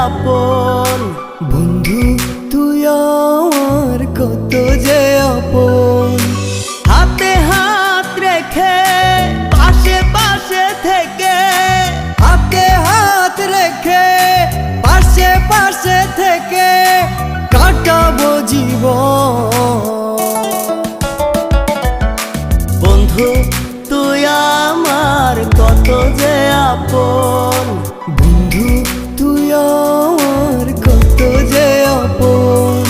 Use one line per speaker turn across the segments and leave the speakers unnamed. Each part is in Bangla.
আপন।
বন্ধু তুই আমার কত যে আপন।
হাতে হাত রেখে পাশে পাশে থেকে,
হাতে হাত রেখে পাশে পাশে থেকে কাটাবো জীবন।
বন্ধু তুই আমার কত যে আপন।
বন্ধু তুই আমার কত যে আপন।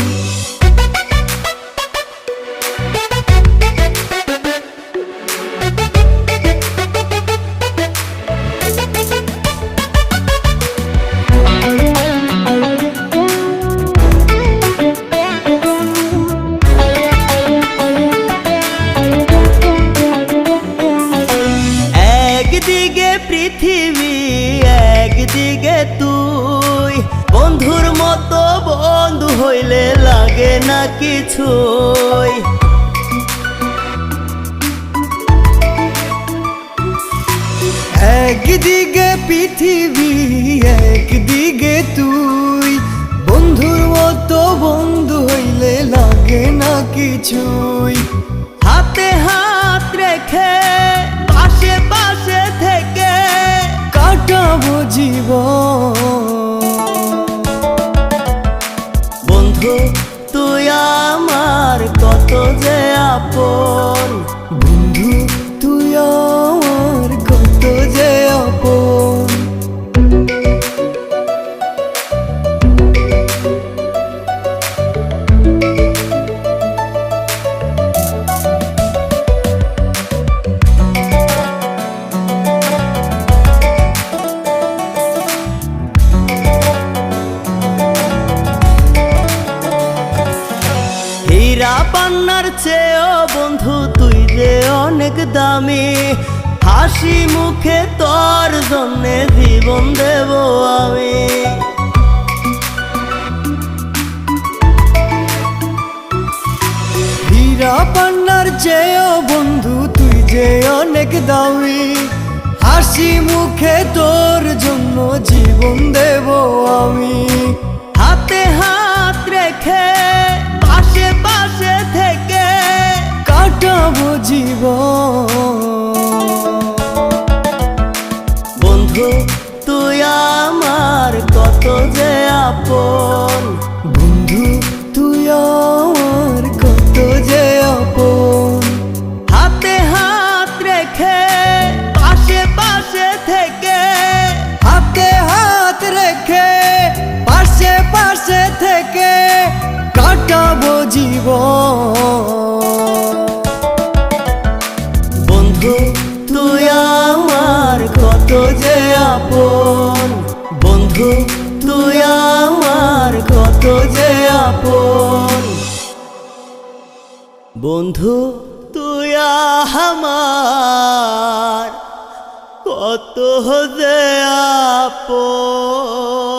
একদিকে পৃথিবী একদিকে তুই, বন্ধুর মতো বন্ধু হইলে লাগে না কিছুই।
একদিকে পৃথিবী একদিকে তুই, বন্ধুর মতো বন্ধু হইলে লাগে না কিছুই।
হাতে হাত রেখে পাশে পাশে থেকে
কাটাবো জীবন।
বন্ধু তুই আমার কত যে আপন।
বন্ধু তুই আমার কত যে আপন।
হীরা পান্নার চেয়েও বন্ধু তুই যে অনেক দামি, হাসি মুখে তোর জন্যে জীবন দেব আমি।
হীরা পান্নার চেয়েও বন্ধু তুই যে অনেক দামি, হাসি মুখে তোর জন্য জীবন দেব আমি।
হাতে হাত রেখে পাশে পাশে থেকে
কাটাবো জীবন।
বন্ধু তুই আমার কত যে আপন।
বন্ধু তুই আমার কত যে আপন।
হাতে হাত রেখে পাশে পাশে থেকে,
হাতে হাত রেখে পাশে পাশে থেকে কাটাবো জীবন।
বন্ধু তুই আমার কত যে আপন। বন্ধু তুই আমার কত যে আপন। বন্ধু তুই আমার কত যে আপন।